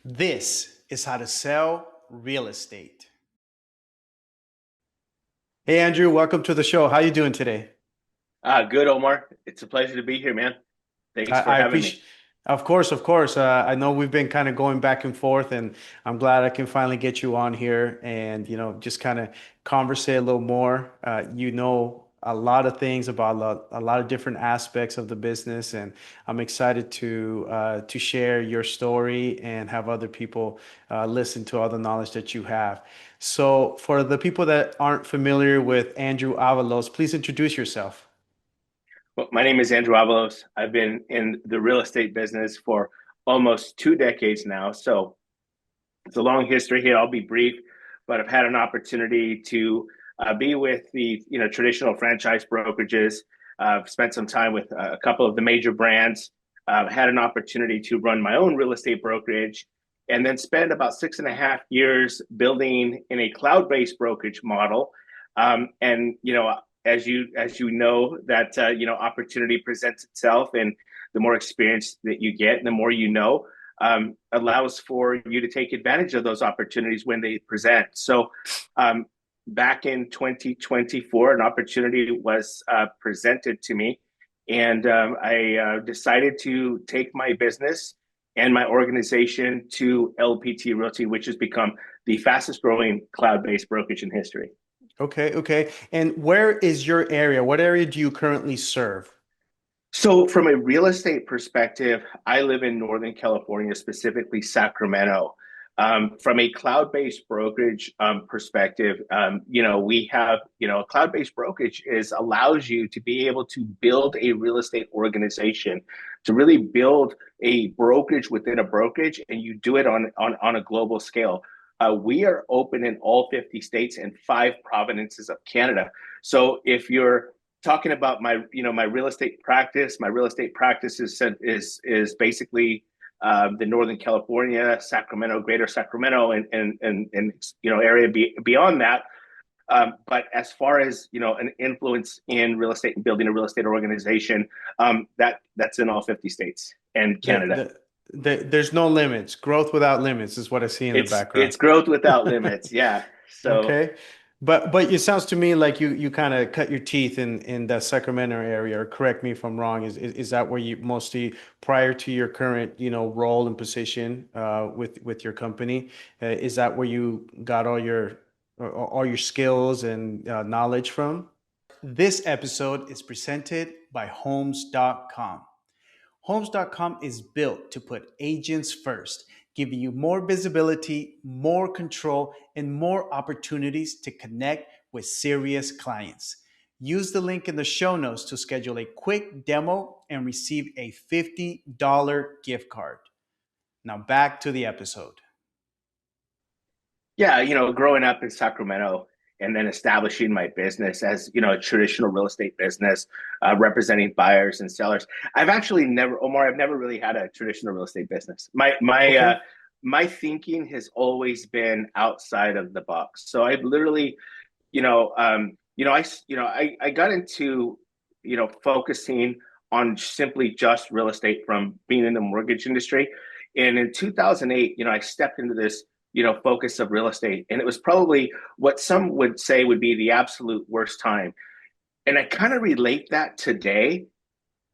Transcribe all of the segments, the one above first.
This is how to sell real estate. Hey Andrew, welcome to the show. How you doing today? Good, Omar. It's a pleasure to be here, man. Thanks for I having me. appreciate, of course, of course. I know we've been kind of going back and forth, and I'm glad I can finally get you on here and just kind of conversate a little more. You know a lot of things about a lot of different aspects of the business, and I'm excited to share your story and have other people listen to all the knowledge that you have. So, for the people that aren't familiar with Andrew Avalos, please introduce yourself. Well, my name is Andrew Avalos. I've been in the real estate business for almost 2 decades now. So it's a long history here. I'll be brief, but I've had an opportunity to be with the traditional franchise brokerages. I've spent some time with a couple of the major brands. I've had an opportunity to run my own real estate brokerage, and then spend about 6.5 years building in a cloud-based brokerage model. And as you know that opportunity presents itself, and the more experience that you get, the more you know, allows for you to take advantage of those opportunities when they present. So, back in 2024, an opportunity was presented to me, and I decided to take my business and my organization to LPT Realty, which has become the fastest growing cloud based brokerage in history. Okay, okay. And where is your area? What area do you currently serve? So, from a real estate perspective, I live in Northern California, specifically Sacramento. From a cloud-based brokerage perspective, we have, a cloud-based brokerage is allows you to be able to build a real estate organization, to really build a brokerage within a brokerage, and you do it on a global scale. We are open in all 50 states and five provinces of Canada. So if you're talking about my real estate practice. My real estate practice is basically the Northern California, Sacramento, Greater Sacramento, and area beyond that. But as far as an influence in real estate and building a real estate organization, that's in all 50 states and The, Canada. there's no limits. Growth without limits is what I see in the It's background. growth without limits. Yeah. So Okay. But it sounds to me like you kind of cut your teeth in the Sacramento area, or correct me if I'm wrong. Is that where you mostly prior to your current, role and position with your company? Is that where you got all your skills and knowledge from? This episode is presented by Homes.com. Homes.com is built to put agents first, giving you more visibility, more control, and more opportunities to connect with serious clients. Use the link in the show notes to schedule a quick demo and receive a $50 gift card. Now back to the episode. yeah, growing up in Sacramento and then establishing my business as, a traditional real estate business, representing buyers and sellers. I've never really had a traditional real estate business. Okay. My thinking has always been outside of the box. So I literally, I got into, focusing on simply just real estate from being in the mortgage industry. And in 2008, I stepped into this, focus of real estate. And it was probably what some would say would be the absolute worst time. And I kind of relate that today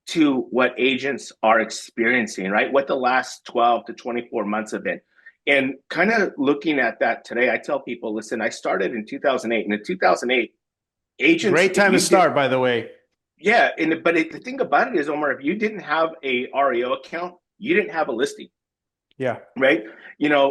to what agents are experiencing, right? What the last 12 to 24 months have been. And kind of looking at that today, I tell people, listen, I started in 2008. And in 2008, agents, Great if time to you did, start, by the way. yeah, the thing about it is, Omar, if you didn't have a REO account, you didn't have a listing, Yeah. right?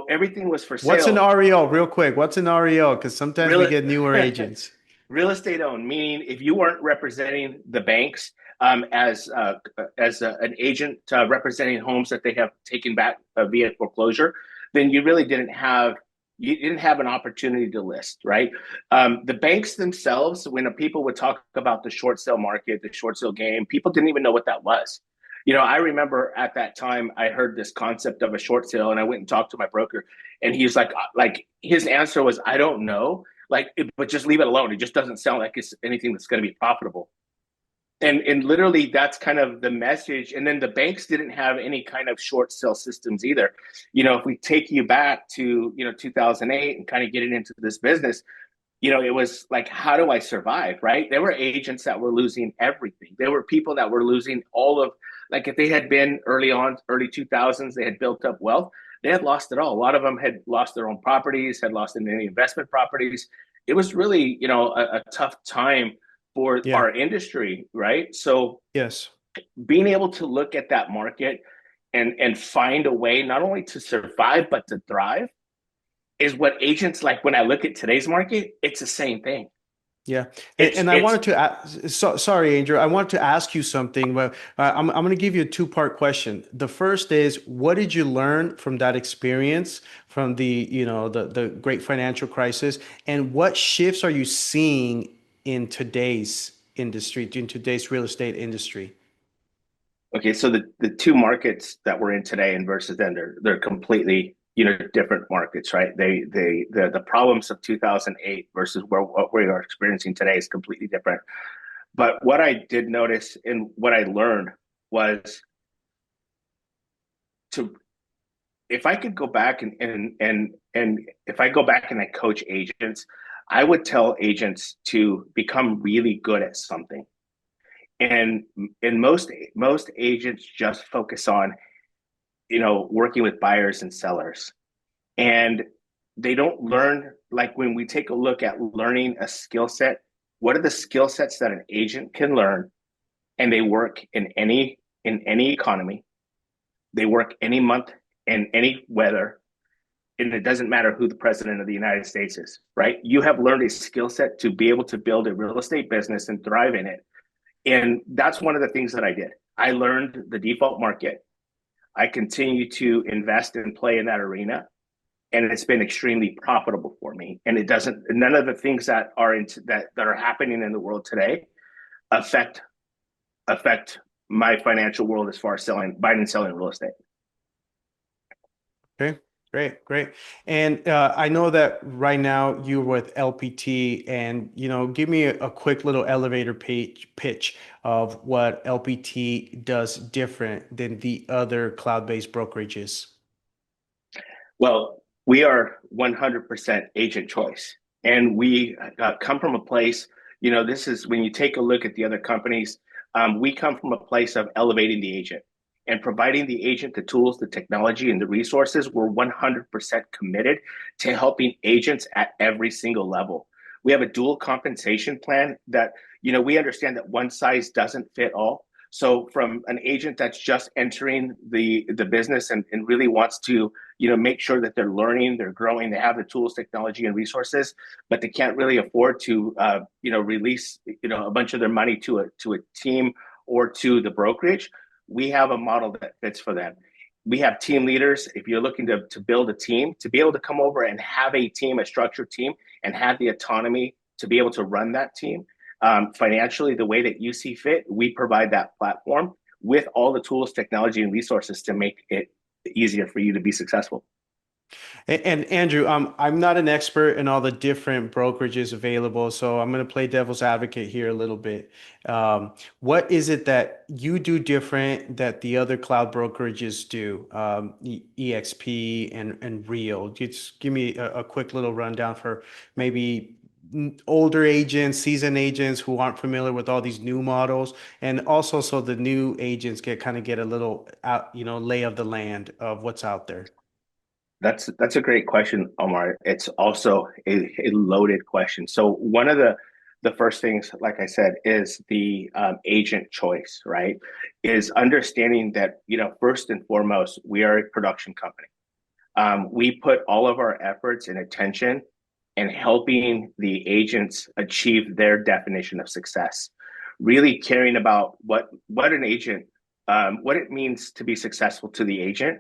Everything was for What's an sale. REO, real quick? What's an REO? Because sometimes we Real get newer agents. real estate owned, meaning if you weren't representing the banks as an agent representing homes that they have taken back via foreclosure, then you didn't have an opportunity to list, right? The banks themselves, when people would talk about the short sale market, the short sale game, people didn't even know what that was. I remember at that time I heard this concept of a short sale, and I went and talked to my broker, and he's like his answer was, I don't know, but just leave it alone. It just doesn't sound like it's anything that's going to be profitable. And literally that's kind of the message. And then the banks didn't have any kind of short sale systems either. If we take you back to 2008 and kind of getting into this business, it was like, how do I survive? Right? There were agents that were losing everything. There were people that were losing all of, like, if they had been early 2000s, they had built up wealth, they had lost it all. A lot of them had lost their own properties, had lost any investment properties. It was really, a tough time for Yeah. our industry, right? So Yes. being able to look at that market and find a way not only to survive but to thrive is what agents like. When I look at today's market, it's the same thing. Yeah, It's and I it's wanted to ask, sorry, Andrew, I wanted to ask you something, but I'm going to give you a two-part question. The first is, what did you learn from that experience, from the great financial crisis, and what shifts are you seeing in today's industry, in today's real estate industry? Okay, so the two markets that we're in today and versus then, they're completely, different markets, right? The problems of 2008 versus what we are experiencing today is completely different. But what I did notice and what I learned was to if I could go back and if I go back and I coach agents, I would tell agents to become really good at something. And most agents just focus on, working with buyers and sellers. And they don't learn, like, when we take a look at learning a skill set, what are the skill sets that an agent can learn, and they work in any economy, they work any month and any weather, and it doesn't matter who the president of the United States is, right? You have learned a skill set to be able to build a real estate business and thrive in it. And that's one of the things that I did. I learned the default market. I continue to invest and play in that arena, and it's been extremely profitable for me. And it doesn't. None of the things that are that are happening in the world today affect affect my financial world as far as buying and selling real estate. Okay, great, great. And I know that right now you're with LPT, and give me a quick little elevator pitch of what LPT does different than the other cloud-based brokerages. Well, we are 100% agent choice. And we come from a place, this is when you take a look at the other companies, we come from a place of elevating the agent and providing the agent the tools, the technology, and the resources. We're 100% committed to helping agents at every single level. We have a dual compensation plan that, we understand that one size doesn't fit all. So from an agent that's just entering the business and really wants to, make sure that they're learning, they're growing, they have the tools, technology, and resources, but they can't really afford to, release, a bunch of their money to a team or to the brokerage. We have a model that fits for them. We have team leaders. If you're looking to build a team, to be able to come over and have a team, a structured team, and have the autonomy to be able to run that team financially the way that you see fit, we provide that platform with all the tools, technology, and resources to make it easier for you to be successful. And Andrew, I'm not an expert in all the different brokerages available, so I'm going to play devil's advocate here a little bit. What is it that you do different that the other cloud brokerages do? EXP and Real. Just give me a quick little rundown for maybe older agents, seasoned agents who aren't familiar with all these new models, and also so the new agents get a little out, lay of the land of what's out there. That's a great question, Omar. It's also a loaded question. So one of the first things, like I said, is the agent choice, right? Is understanding that, first and foremost, we are a production company. We put all of our efforts and attention in helping the agents achieve their definition of success. Really caring about what an agent, what it means to be successful to the agent,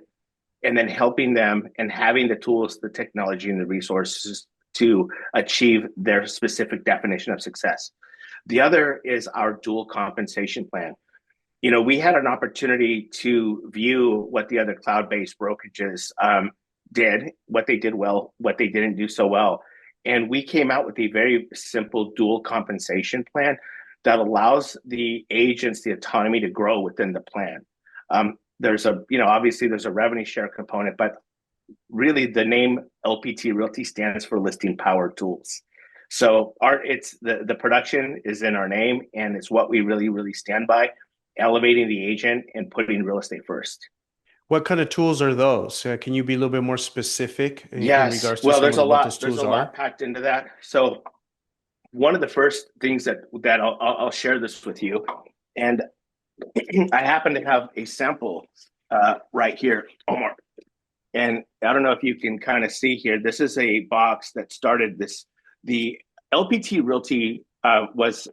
and then helping them and having the tools, the technology, and the resources to achieve their specific definition of success. The other is our dual compensation plan. We had an opportunity to view what the other cloud-based brokerages did, what they did well, what they didn't do so well. And we came out with a very simple dual compensation plan. that allows the agents the autonomy to grow within the plan. There's a, obviously there's a revenue share component, but really the name LPT Realty stands for Listing Power Tools. So it's the production is in our name, and it's what we really, really stand by, elevating the agent and putting real estate first. What kind of tools are those? Can you be a little bit more specific in Yes. regards to Well, some of what those there's tools a lot are? packed into that. So one of the first things that I'll share this with you, and I happen to have a sample right here, Omar. And I don't know if you can kind of see here. This is a box that started this. The LPT Realty was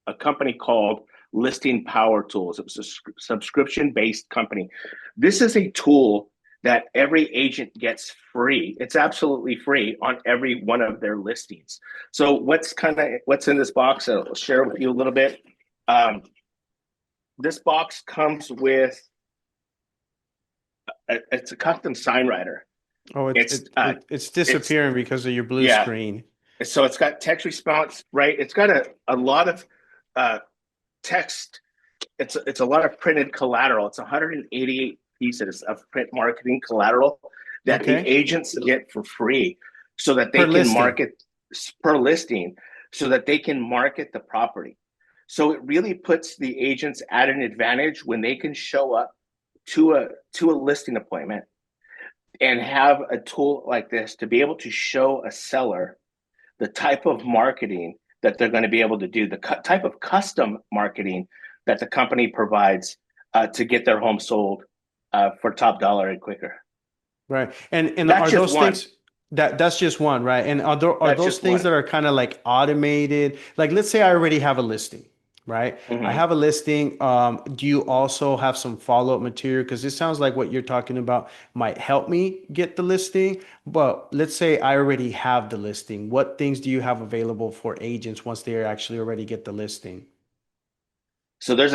a company called Listing Power Tools. It was a subscription based company. This is a tool that every agent gets free. It's absolutely free on every one of their listings. So what's in this box? I'll share with you a little bit. This box comes with it's a custom sign writer. Oh, it's It's disappearing because of your blue yeah. screen. So it's got text response, right? It's got a lot of uh, text. It's a lot of printed collateral. It's 188 pieces of print marketing collateral that the Okay. agents get for free, so that Per they can listing. market per listing, so that they can market the property. So it really puts the agents at an advantage when they can show up to a listing appointment and have a tool like this to be able to show a seller the type of marketing that they're going to be able to do, the type of custom marketing that the company provides to get their home sold for top dollar and quicker. Right. And That's are just those one. things that's just one, right? And are That's those just things one. that are kind of like automated? Like let's say I already have a listing, right? I Mm-hmm. have a listing. Do you also have some follow-up material? Because this sounds like what you're talking about might help me get the listing. But let's say I already have the listing. What things do you have available for agents once they actually already get the listing? So there's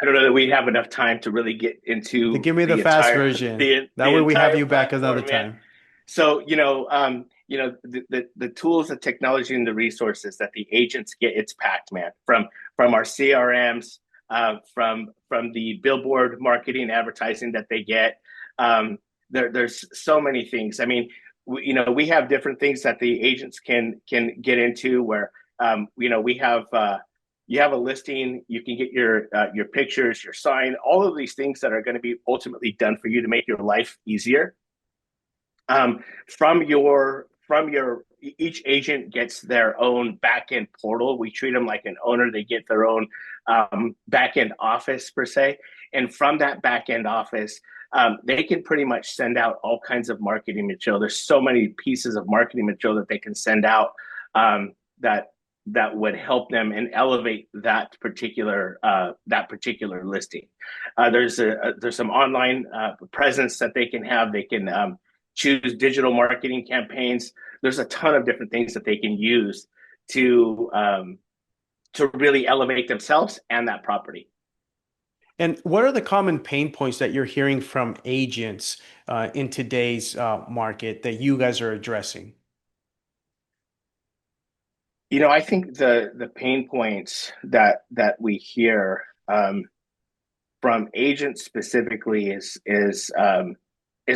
I don't know that we have enough time to really get into Give me the the fast entire version. That the way we have entire you back another platform, man. time. So the tools, the technology, and the resources that the agents get, it's packed, man. From our CRMs, from the billboard marketing advertising that they get. There's so many things. I mean, we have different things that the agents can get into where we have. You have a listing, you can get your pictures, your sign, all of these things that are going to be ultimately done for you to make your life easier. From your each agent gets their own back end portal. We treat them like an owner. They get their own back end office per se, and from that back end office, they can pretty much send out all kinds of marketing material. There's so many pieces of marketing material that they can send out that would help them and elevate that particular listing. There's some online presence that they can have. They can choose digital marketing campaigns. There's a ton of different things that they can use to really elevate themselves and that property. And what are the common pain points that you're hearing from agents in today's market that you guys are addressing? I think the pain points that we hear from agents specifically is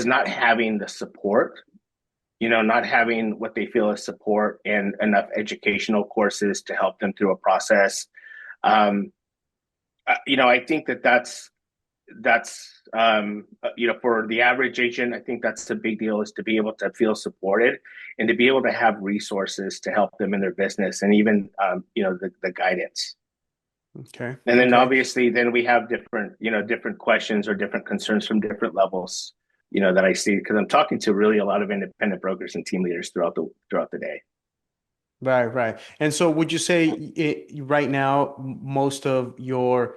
not having the support, not having what they feel is support and enough educational courses to help them through a process. Um, I think that's for the average agent, I think that's the big deal, is to be able to feel supported and to be able to have resources to help them in their business, and even the guidance. Okay. And then Okay. obviously then we have different questions or different concerns from different levels, that I see, because I'm talking to really a lot of independent brokers and team leaders throughout the day. Right, right. And so would you say right now most of your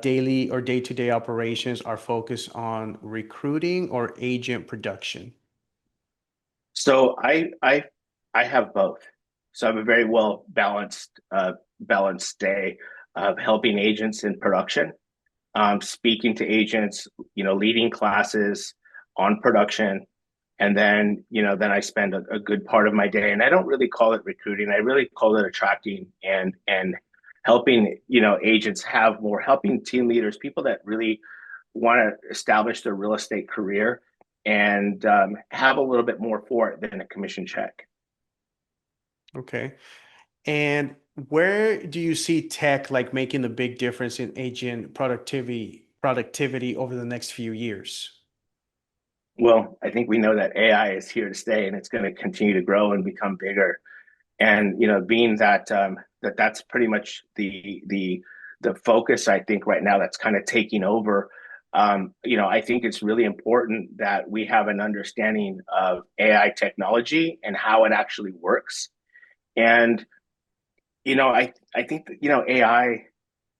daily or day-to-day operations are focused on recruiting or agent production? So I have both. So I have a very well balanced day of helping agents in production, speaking to agents, leading classes on production, And then, then I spend a good part of my day, and I don't really call it recruiting. I really call it attracting and helping, agents have more, helping team leaders, people that really want to establish their real estate career and have a little bit more for it than a commission check. Okay. And where do you see tech like making the big difference in agent productivity over the next few years? Well, I think we know that AI is here to stay, and it's going to continue to grow and become bigger. And being that that's pretty much the focus, I think right now that's kind of taking over. I think it's really important that we have an understanding of AI technology and how it actually works. And I think that AI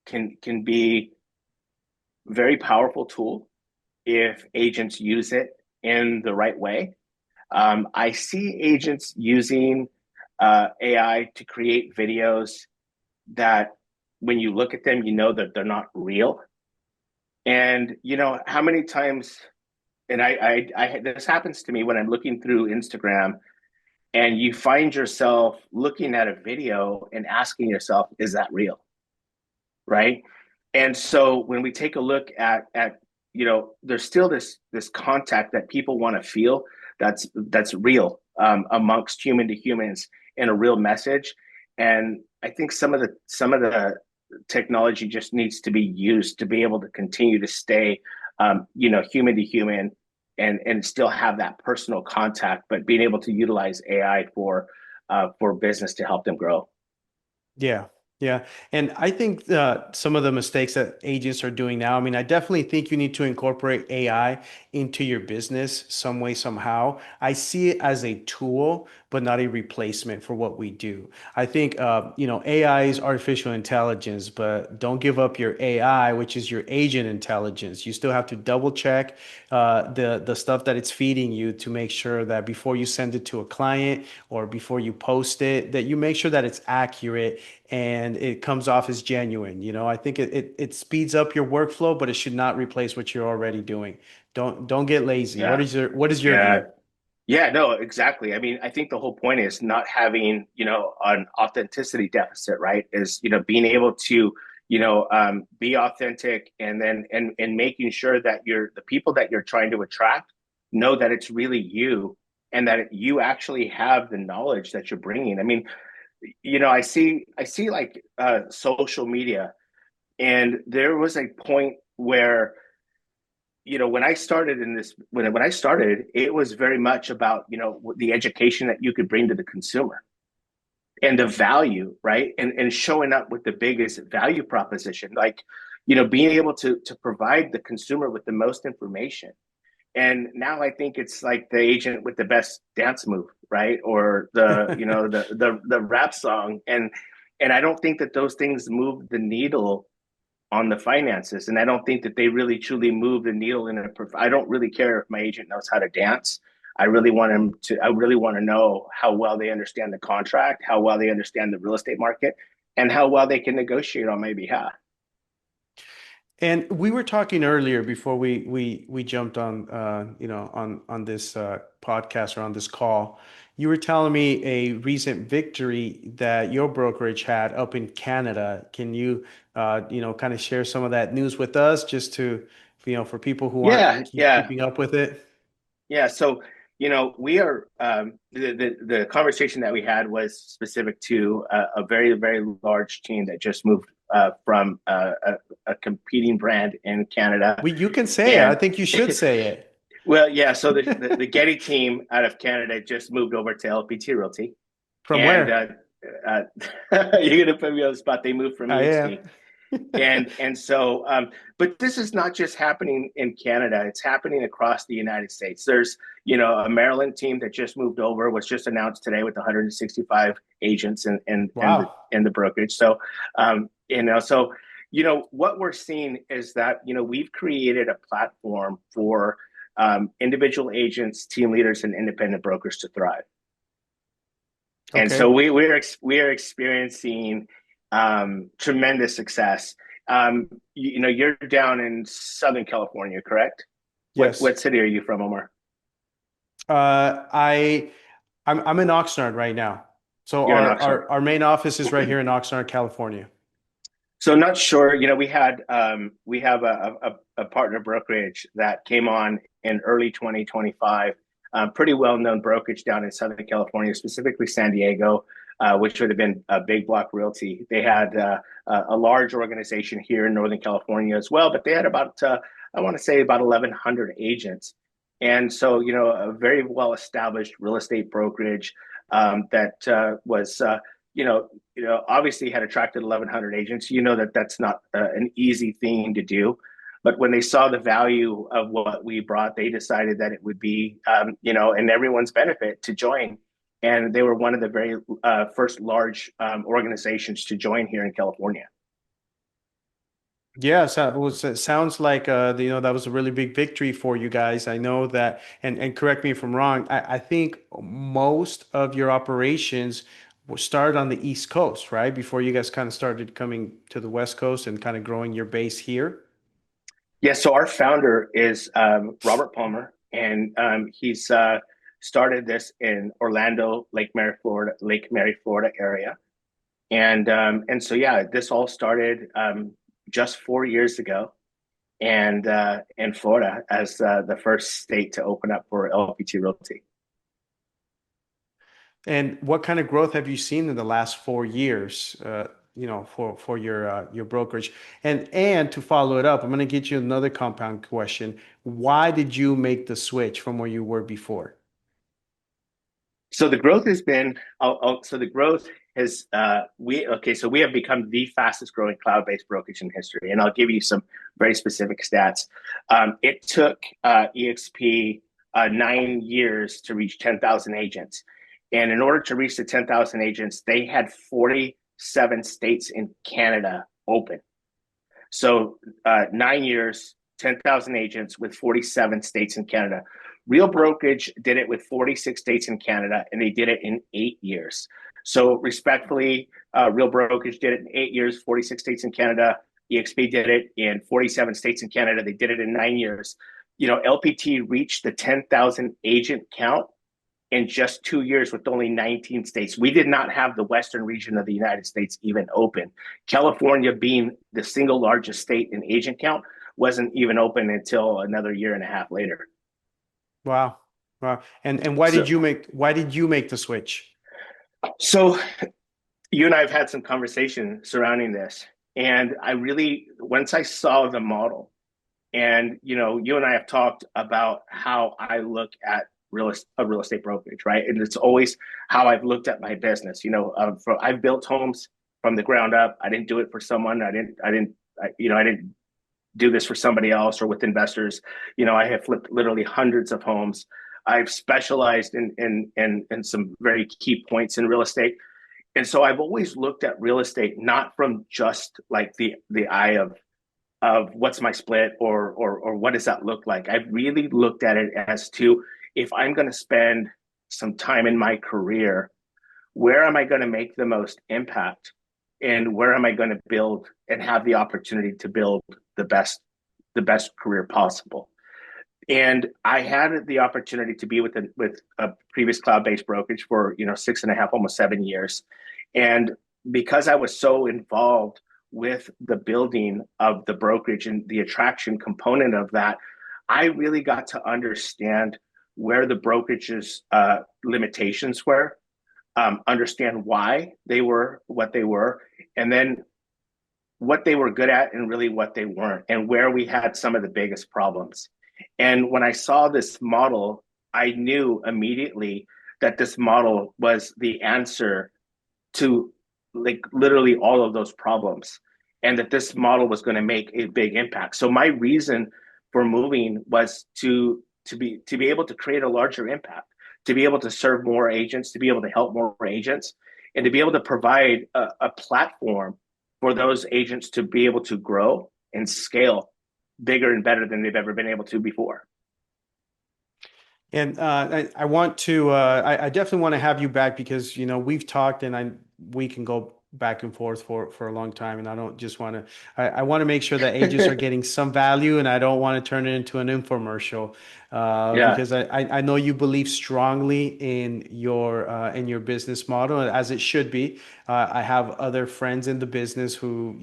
can be a very powerful tool if agents use it in the right way. I see agents using AI to create videos that when you look at them, you know that they're not real. And how many times, and this happens to me when I'm looking through Instagram, and you find yourself looking at a video and asking yourself, is that real? Right. And so when we take a look at there's still this contact that people want to feel that's real amongst human to humans and a real message. And I think some of the technology just needs to be used to be able to continue to stay human to human and still have that personal contact, but being able to utilize AI for business to help them grow. Yeah, yeah. And I think some of the mistakes that agents are doing now, I mean, I definitely think you need to incorporate AI into your business some way, somehow. I see it as a tool, but not a replacement for what we do. I think, AI is artificial intelligence, but don't give up your AI, which is your agent intelligence. You still have to double check the stuff that it's feeding you to make sure that before you send it to a client or before you post it, that you make sure that it's accurate and it comes off as genuine. I think it speeds up your workflow, but it should not replace what you're already doing. Don't get lazy. Yeah. What is your Yeah. view? Yeah, no, exactly. I mean, I think the whole point is not having, an authenticity deficit, right? Is, being able to, be authentic and then and making sure that the people that you're trying to attract know that it's really you and that you actually have the knowledge that you're bringing. I mean, I see like social media, and there was a point where when I started in this, when I started, it was very much about, the education that you could bring to the consumer and the value, right? And showing up with the biggest value proposition, like, being able to provide the consumer with the most information. And now I think it's like the agent with the best dance move, right? Or the rap song. And I don't think that those things move the needle on the finances. And I don't think that they really truly move the needle in a. I don't really care if my agent knows how to dance. I really want to know how well they understand the contract, how well they understand the real estate market, and how well they can negotiate on my behalf. And we were talking earlier before we jumped on on this podcast or on this call. You were telling me a recent victory that your brokerage had up in Canada. Can you kind of share some of that news with us just to for people who aren't Yeah, yeah. keeping up with it? Yeah, so we are the conversation that we had was specific to a very very large team that just moved from a competing brand in Canada, You can say it. I and think you should say it. well, yeah. So the Getty team out of Canada just moved over to LPT Realty, From and where? uh, you're gonna put me on the spot. They moved from I am. EXP, and so but this is not just happening in Canada, it's happening across the United States. There's a Maryland team that just moved over, was just announced today with 165 agents Wow. and the brokerage. So so what we're seeing is that we've created a platform for individual agents, team leaders, and independent brokers to thrive. And so Okay. we are experiencing tremendous success. You're down in Southern California, correct? What Yes. city are you from, Omar? I I'm in Oxnard right now. So You're in Oxnard. our main office is right here in Oxnard, California. So not sure, we have a partner brokerage that came on in early 2025, pretty well-known brokerage down in Southern California, specifically San Diego, which would have been a big block realty. They had a large organization here in Northern California as well, but they had about I want to say about 1,100 agents. And so, a very well-established real estate brokerage that was obviously had attracted 1,100 agents. You know that that's not an easy thing to do. But when they saw the value of what we brought, they decided that it would be, in everyone's benefit to join. And they were one of the very first large organizations to join here in California. Yes, it sounds like that was a really big victory for you guys. I know that, and correct me if I'm wrong, I think most of your operations started on the East Coast, right? Before you guys kind of started coming to the West Coast and kind of growing your base here. Yeah, so our founder is Robert Palmer, and he's started this in Orlando, Lake Mary, Florida area. And so yeah, this all started just 4 years ago, and in Florida as the first state to open up for LPT Realty. And what kind of growth have you seen in the last 4 years, for your brokerage? And to follow it up, I'm going to get you another compound question. Why did you make the switch from where you were before? So the growth has been, so the growth has, so we have become the fastest growing cloud-based brokerage in history. And I'll give you some very specific stats. It took EXP 9 years to reach 10,000 agents. And in order to reach the 10,000 agents, they had 47 states in Canada open. So 9 years, 10,000 agents with 47 states in Canada. Real Brokerage did it with 46 states in Canada, and they did it in 8 years. So respectfully, Real Brokerage did it in 8 years, 46 states in Canada. EXP did it in 47 states in Canada. They did it in 9 years. LPT reached the 10,000 agent count in just 2 years with only 19 states. We did not have the Western region of the United States even open. California, being the single largest state in agent count, wasn't even open until another year and a half later. Wow. Wow. And So, why did you make the switch? so you and I have had some conversation surrounding this, and I really, once I saw the model, and you and I have talked about how I look at a real estate brokerage, right? And it's always how I've looked at my business. I've built homes from the ground up. I didn't do it for someone. I didn't do this for somebody else or with investors. I have flipped literally hundreds of homes. I've specialized in some very key points in real estate. And so I've always looked at real estate not from just like the eye of what's my split or what does that look like. I've really looked at it as to, if I'm going to spend some time in my career, where am I going to make the most impact, and where am I going to build and have the opportunity to build the best career possible. And I had the opportunity to be with a previous cloud-based brokerage for 6.5, almost 7 years. And because I was so involved with the building of the brokerage and the attraction component of that, I really got to understand where the brokerage's limitations were, understand why they were what they were, and then what they were good at and really what they weren't, and where we had some of the biggest problems. And when I saw this model, I knew immediately that this model was the answer to like literally all of those problems, and that this model was going to make a big impact. So my reason for moving was to be able to create a larger impact, to be able to serve more agents, to be able to help more agents, and to be able to provide a platform for those agents to be able to grow and scale bigger and better than they've ever been able to before. And I want to, I definitely want to have you back because, we've talked and we can go back and forth for a long time, and I don't just want to. I want to make sure that agents are getting some value, and I don't want to turn it into an infomercial, Yeah. because I know you believe strongly in your business model, as it should be. I have other friends in the business who,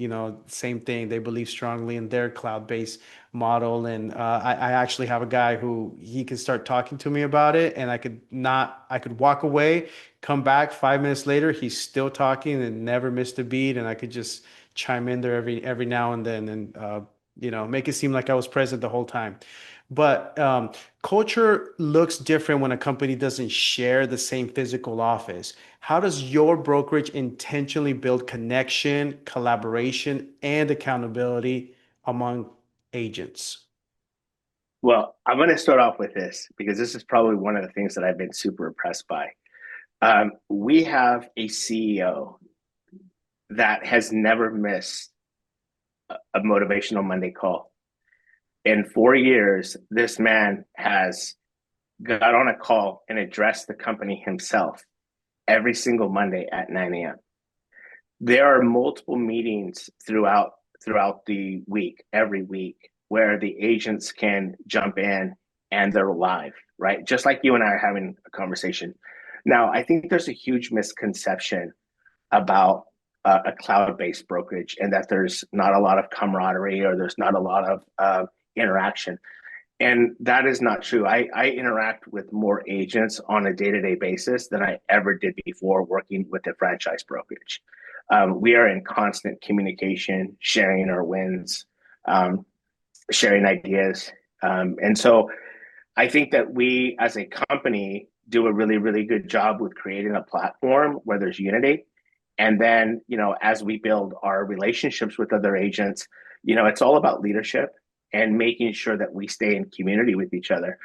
same thing. They believe strongly in their cloud-based model, and I actually have a guy who he can start talking to me about it, and I could walk away, come back 5 minutes later, he's still talking and never missed a beat, and I could just chime in there every now and then, and make it seem like I was present the whole time. But culture looks different when a company doesn't share the same physical office. How does your brokerage intentionally build connection, collaboration, and accountability among agents? Well, I'm going to start off with this because this is probably one of the things that I've been super impressed by. We have a CEO that has never missed a motivational Monday call. In 4 years, this man has got on a call and addressed the company himself every single Monday at 9 a.m. There are multiple meetings throughout the week, every week, where the agents can jump in and they're live, right? Just like you and I are having a conversation. Now, I think there's a huge misconception about a cloud-based brokerage and that there's not a lot of camaraderie or there's not a lot of interaction. And that is not true. I interact with more agents on a day-to-day basis than I ever did before working with a franchise brokerage. We are in constant communication, sharing our wins, um, sharing ideas. And so I think that we as a company do a really, really good job with creating a platform where there's unity. And then, as we build our relationships with other agents, it's all about leadership and making sure that we stay in community with each other.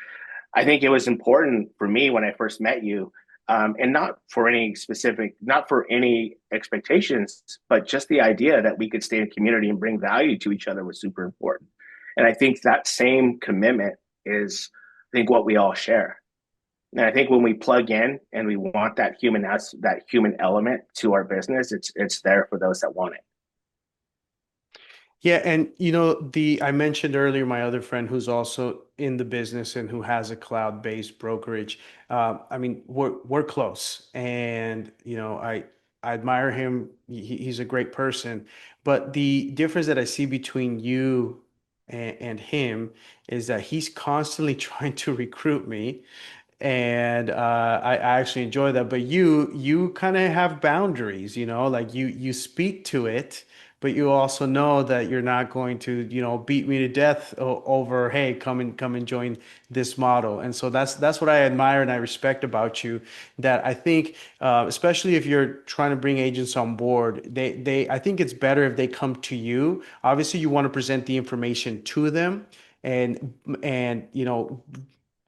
I think it was important for me when I first met you, and not for any expectations, but just the idea that we could stay in community and bring value to each other was super important. And I think that same commitment is, I think, what we all share. And I think when we plug in and we want that human element to our business, it's there for those that want it. Yeah, and the I mentioned earlier my other friend who's also in the business and who has a cloud-based brokerage. I mean, we're close, and I admire him. He's a great person, but the difference that I see between you and him is that he's constantly trying to recruit me, and I actually enjoy that. But you kind of have boundaries, like you speak to it, but you also know that you're not going to, beat me to death over, hey, come and join this model. And so that's what I admire and I respect about you. That I think, especially if you're trying to bring agents on board, I think it's better if they come to you. Obviously, you want to present the information to them, and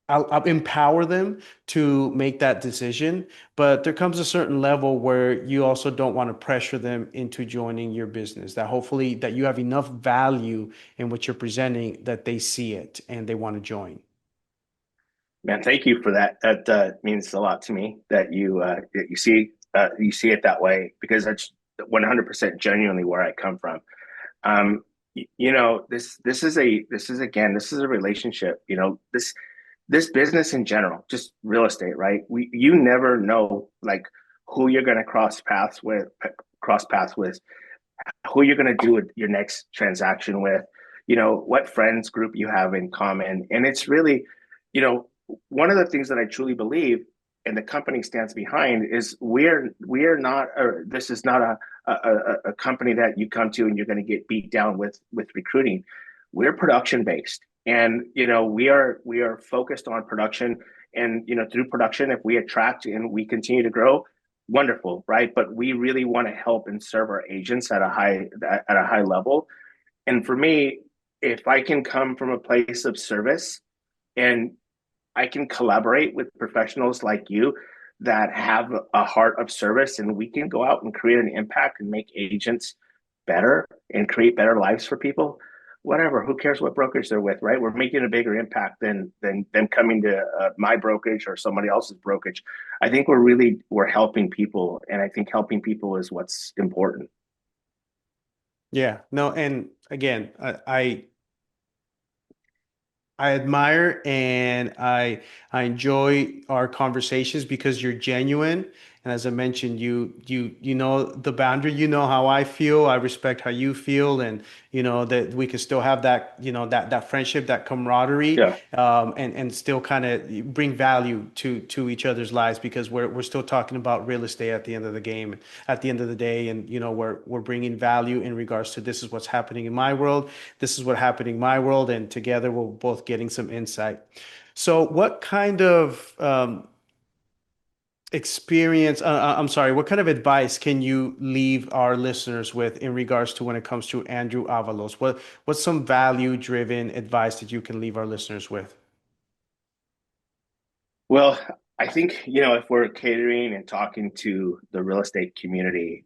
I'll empower them to make that decision, but there comes a certain level where you also don't want to pressure them into joining your business. That hopefully that you have enough value in what you're presenting that they see it and they want to join. Man, thank you for that. That means a lot to me that you see it that way because that's 100% genuinely where I come from. This is a relationship. This business in general, just real estate, right? You never know like who you're going to cross paths with, who you're going to do your next transaction with, what friends group you have in common. And it's really, one of the things that I truly believe and the company stands behind is we're not, or this is not a company that you come to and you're going to get beat down with recruiting. We're production based. And we are focused on production, and through production, if we attract and we continue to grow, wonderful, right? But we really want to help and serve our agents at a high level. And for me, if I can come from a place of service and I can collaborate with professionals like you that have a heart of service, and we can go out and create an impact and make agents better and create better lives for people. whatever, who cares what brokerage they're with, right? We're making a bigger impact than them coming to my brokerage or somebody else's brokerage. I think we're helping people, and I think helping people is what's important. Yeah, no, and again, I admire and I enjoy our conversations because you're genuine. And as I mentioned, you know the boundary, you know how I feel. I respect how you feel, and you know that we can still have that, you know, that friendship, that camaraderie, Yeah. and still kind of bring value to each other's lives because we're still talking about real estate at the end of the game, at the end of the day, and you know we're bringing value in regards to this is what's happening in my world, this is what's happening in my world, and together we're both getting some insight. So, what kind of I'm sorry, what kind of advice can you leave our listeners with in regards to when it comes to Andrew Avalos? What's some value-driven advice that you can leave our listeners with? Well, I think, if we're catering and talking to the real estate community,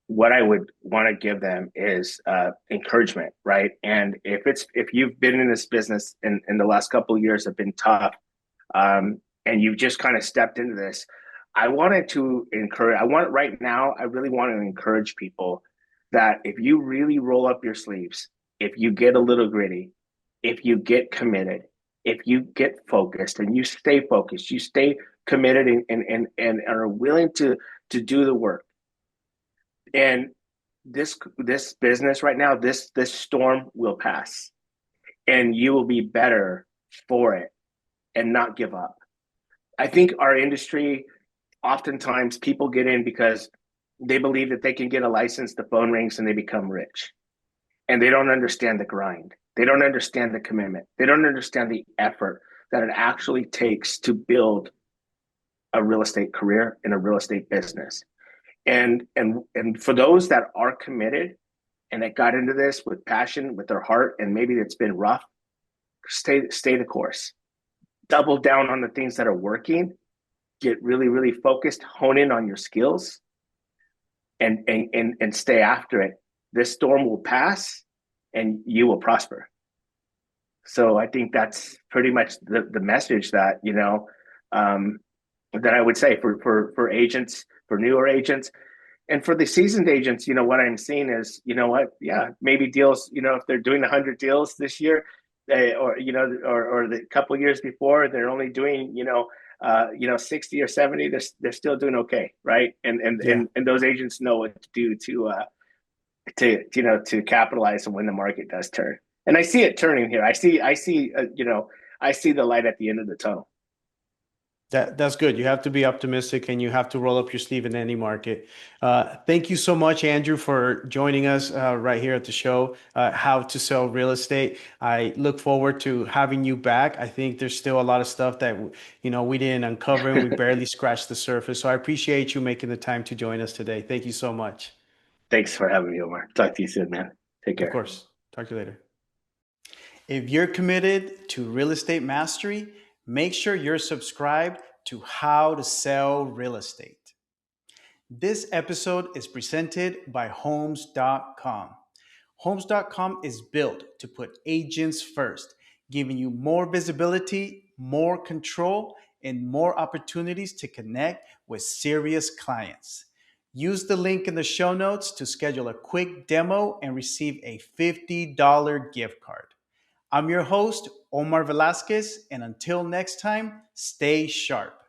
what I would want to give them is encouragement, right? And if you've been in this business and the last couple of years have been tough, and you've just kind of stepped into this, right now, I really want to encourage people that if you really roll up your sleeves, if you get a little gritty, if you get committed, if you get focused and you stay focused, you stay committed and are willing to do the work. And this business right now, this storm will pass and you will be better for it and not give up. I think our industry, oftentimes people get in because they believe that they can get a license, the phone rings, and they become rich. And they don't understand the grind. They don't understand the commitment. They don't understand the effort that it actually takes to build a real estate career in a real estate business. And for those that are committed and that got into this with passion, with their heart, and maybe it's been rough, stay the course. Double down on the things that are working. Get really, really focused, hone in on your skills, and stay after it. This storm will pass and you will prosper. So I think that's pretty much the message that, that I would say for agents, for newer agents, and for the seasoned agents. What I'm seeing is, yeah, maybe deals, if they're doing 100 deals this year, or the couple of years before, they're only doing, 60 or 70, they're still doing okay, right? And and Yeah. and and those agents know what to do to capitalize on when the market does turn. And I see it turning here. I see the light at the end of the tunnel. That's good. You have to be optimistic and you have to roll up your sleeve in any market. Thank you so much, Andrew, for joining us right here at the show, How to Sell Real Estate. I look forward to having you back. I think there's still a lot of stuff that we didn't uncover and we barely scratched the surface. So I appreciate you making the time to join us today. Thank you so much. Thanks for having me, Omar. Talk to you soon, man. Take Of care. course. Talk to you later. If you're committed to real estate mastery, make sure you're subscribed to How to Sell Real Estate. This episode is presented by Homes.com. Homes.com is built to put agents first, giving you more visibility, more control, and more opportunities to connect with serious clients. Use the link in the show notes to schedule a quick demo and receive a $50 gift card. I'm your host, Omar Velasquez, and until next time, stay sharp.